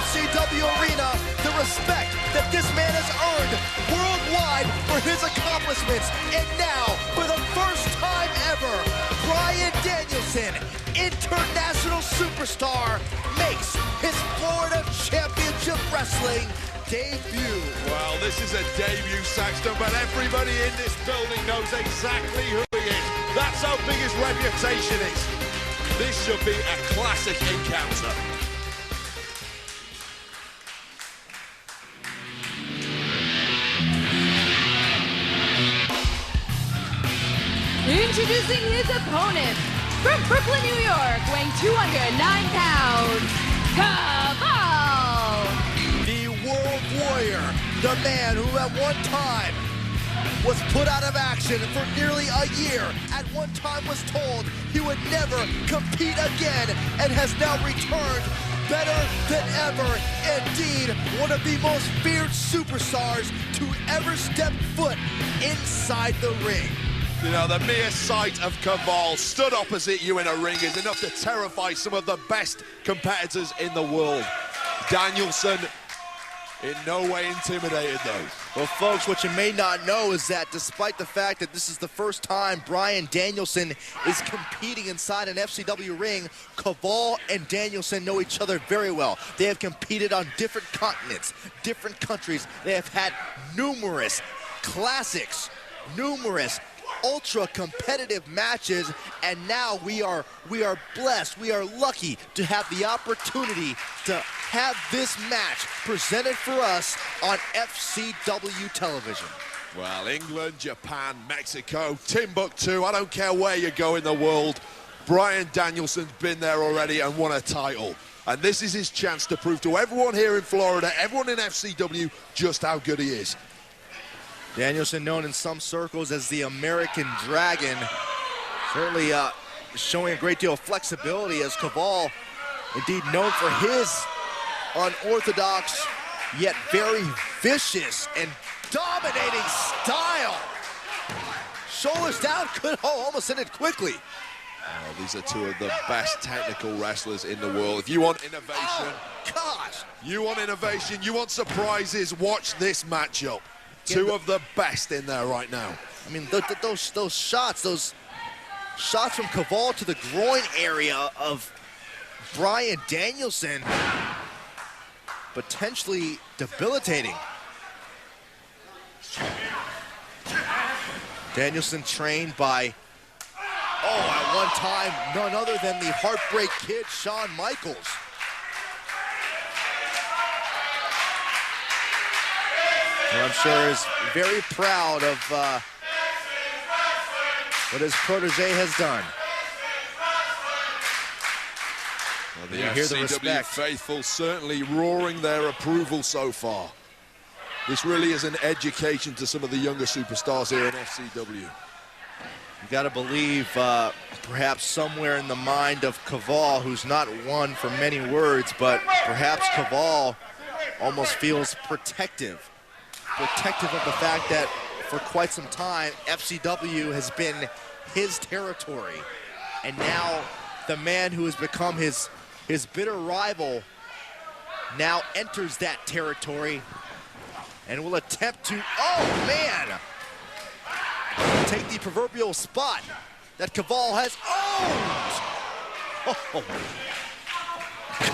FCW arena the respect that this man has earned worldwide for his accomplishments. And now, for the first time ever, Bryan Danielson, international superstar, makes his Florida Championship Wrestling debut. Well, this is a debut, Saxton, but everybody in this building knows exactly who he is. That's how big his reputation is. This should be a classic encounter. Introducing his opponent, from Brooklyn, New York, weighing 209 pounds, Kaval! The World Warrior, the man who at one time was put out of action for nearly a year, at one time was told he would never compete again, and has now returned better than ever. Indeed, one of the most feared superstars to ever step foot inside the ring. You know, the mere sight of Kaval stood opposite you in a ring is enough to terrify some of the best competitors in the world. Danielson in no way intimidated, though. Well, folks, what you may not know is that despite the fact that this is the first time Bryan Danielson is competing inside an FCW ring, Kaval and Danielson know each other very well. They have competed on different continents, different countries. They have had numerous classics, numerous ultra-competitive matches, and now we are blessed, we are lucky to have the opportunity to have this match presented for us on FCW television. Well, England, Japan, Mexico, Timbuktu, I don't care where you go in the world, Bryan Danielson's been there already and won a title. And this is his chance to prove to everyone here in Florida, everyone in FCW, just how good he is. Danielson, known in some circles as the American Dragon, certainly showing a great deal of flexibility, as Kaval, indeed known for his unorthodox yet very vicious and dominating style. Shoulders down, could almost end it quickly. Oh, these are two of the best technical wrestlers in the world. If you want innovation, gosh, you want innovation, you want surprises, watch this matchup. Two of the best in there right now. I mean, those shots from Kaval to the groin area of Bryan Danielson, potentially debilitating. Danielson trained by, at one time, none other than the Heartbreak Kid, Shawn Michaels. Well, I'm sure is very proud of what his protege has done. Well, the FCW faithful certainly roaring their approval so far. This really is an education to some of the younger superstars here in FCW. You got to believe perhaps somewhere in the mind of Kaval, who's not one for many words, but perhaps Kaval almost feels protective of the fact that for quite some time FCW has been his territory, and now the man who has become his bitter rival now enters that territory and will attempt to take the proverbial spot that Kaval has owned.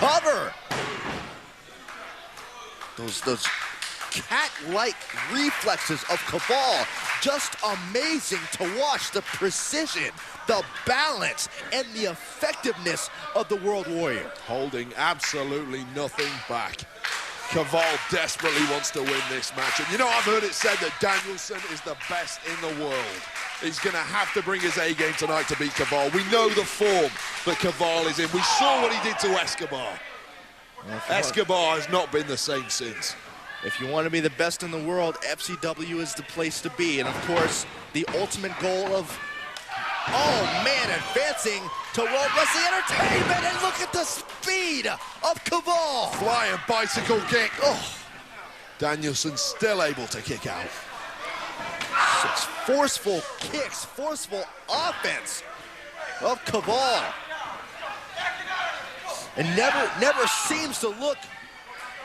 Cover. Those cat-like reflexes of Kaval, just amazing to watch. The precision, the balance, and the effectiveness of the World Warrior. Holding absolutely nothing back. Kaval desperately wants to win this match. And you know, I've heard it said that Danielson is the best in the world. He's going to have to bring his A-game tonight to beat Kaval. We know the form that Kaval is in. We saw what he did to Escobar. Escobar has not been the same since. If you want to be the best in the world, FCW is the place to be. And of course, the ultimate goal of, advancing to World Wrestling Entertainment. And look at the speed of Kaval. Flying bicycle kick. Danielson still able to kick out. Such forceful kicks, forceful offense of Kaval. And never seems to look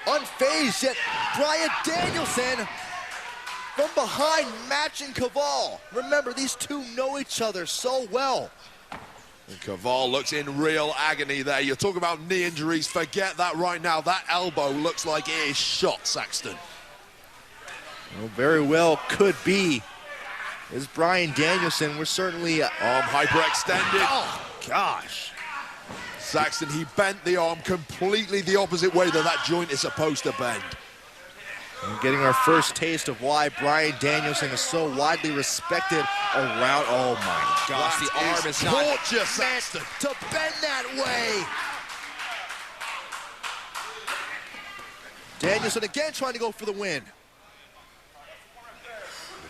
unfazed, yet Bryan Danielson from behind matching Kaval. Remember, these two know each other so well. And Kaval looks in real agony there. You talk about knee injuries, forget that right now. That elbow looks like it is shot, Saxton. Well, very well could be. Is Bryan Danielson, we're certainly... arm hyperextended. Oh, gosh. Saxton, he bent the arm completely the opposite way that joint is supposed to bend. We're getting our first taste of why Bryan Danielson is so widely respected around. Oh my gosh, the arm is not meant to bend that way. Danielson again trying to go for the win.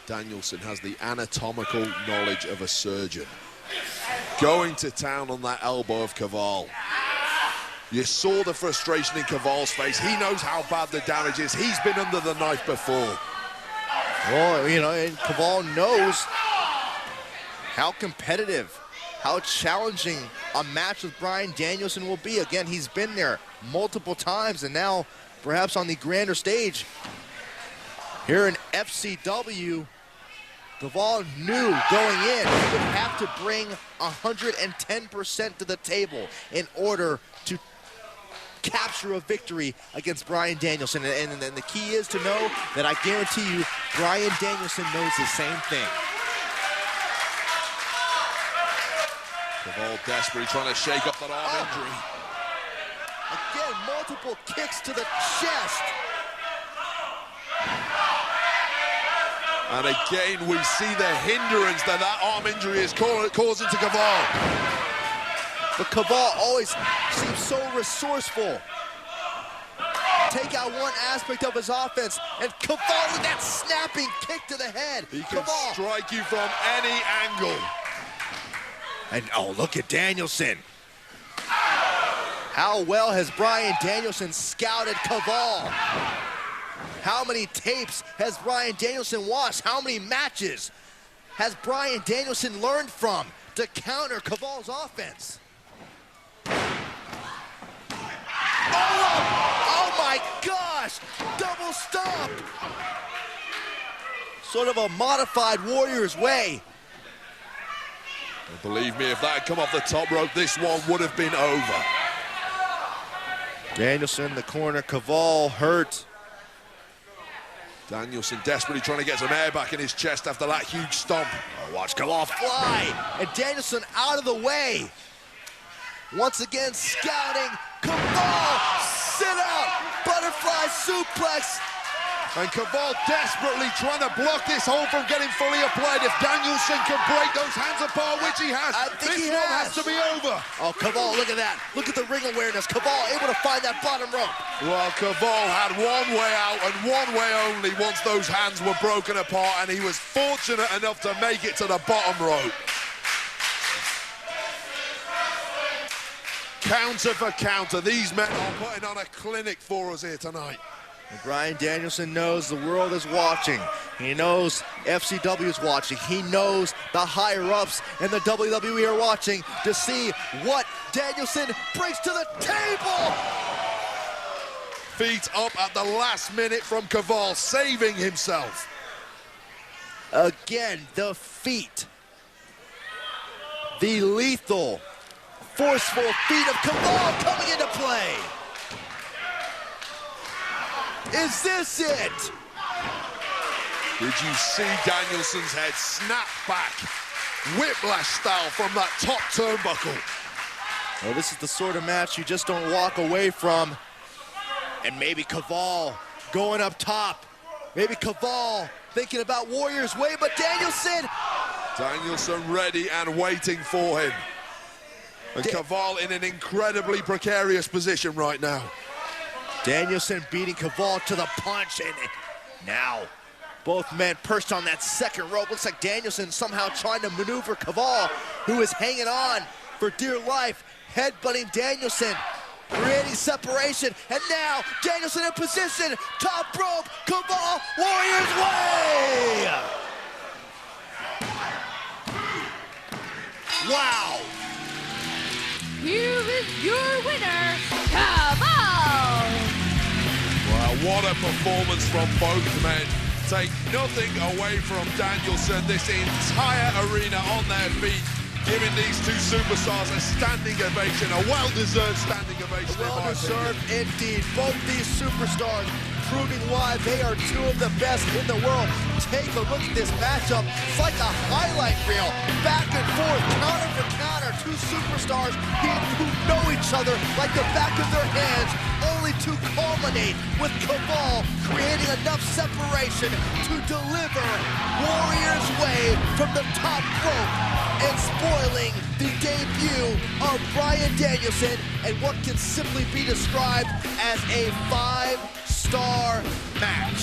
Danielson has the anatomical knowledge of a surgeon. Going to town on that elbow of Kaval. You saw the frustration in Kaval's face. He knows how bad the damage is. He's been under the knife before. Well, you know, and Kaval knows how competitive, how challenging a match with Bryan Danielson will be. Again, he's been there multiple times, and now perhaps on the grander stage here in FCW, Kaval knew going in he would have to bring 110% to the table in order to capture a victory against Bryan Danielson. And the key is to know that I guarantee you Bryan Danielson knows the same thing. Kaval desperately trying to shake up that arm injury. Again, multiple kicks to the chest. And again, we see the hindrance that arm injury is causing to Kaval. But Kaval always seems so resourceful. Take out one aspect of his offense, and Kaval with that snapping kick to the head. He can strike you from any angle. And oh, look at Danielson. How well has Bryan Danielson scouted Kaval? How many tapes has Bryan Danielson watched? How many matches has Bryan Danielson learned from to counter Kaval's offense? Oh my gosh! Double stomp! Sort of a modified Warriors way. And believe me, if that had come off the top rope, this one would have been over. Danielson in the corner, Kaval hurt. Danielson desperately trying to get some air back in his chest after that huge stomp. Oh, watch Kaval fly, and Danielson out of the way. Once again, scouting, Kaval, sit out, butterfly suplex. And Kaval desperately trying to block this hold from getting fully applied. If Danielson can break those hands apart, which he has, this one has to be over. Oh, Kaval, look at that. Look at the ring awareness. Kaval able to find that bottom rope. Well, Kaval had one way out and one way only once those hands were broken apart, and he was fortunate enough to make it to the bottom rope. Counter for counter. These men are putting on a clinic for us here tonight. And Bryan Danielson knows the world is watching. He knows FCW is watching. He knows the higher-ups in the WWE are watching to see what Danielson brings to the table. Feet up at the last minute from Kaval, saving himself. Again, the feet. The lethal, forceful feet of Kaval coming into play. Is this it? Did you see Danielson's head snap back, whiplash style from that top turnbuckle? Well, this is the sort of match you just don't walk away from. And maybe Kaval going up top. Maybe Kaval thinking about Warriors way, but Danielson ready and waiting for him. And Kaval in an incredibly precarious position right now. Danielson beating Kaval to the punch, and now both men perched on that second rope. Looks like Danielson somehow trying to maneuver Kaval, who is hanging on for dear life, headbutting Danielson, creating separation, and now Danielson in position, top rope, Kaval, Warriors way! Wow! Here is your winner, Kaval! performance from both men. Take nothing away from Danielson. This entire arena on their feet, giving these two superstars a standing ovation, a well-deserved standing ovation. Well-deserved indeed. Both these superstars proving why they are two of the best in the world. Take a look at this matchup. It's like a highlight reel. Back and forth, counter for counter. Two superstars who know each other like the back of their hands, only to culminate with Kaval creating enough separation to deliver Warrior's Way from the top rope and spoiling the debut of Bryan Danielson and what can simply be described as a 5-star match.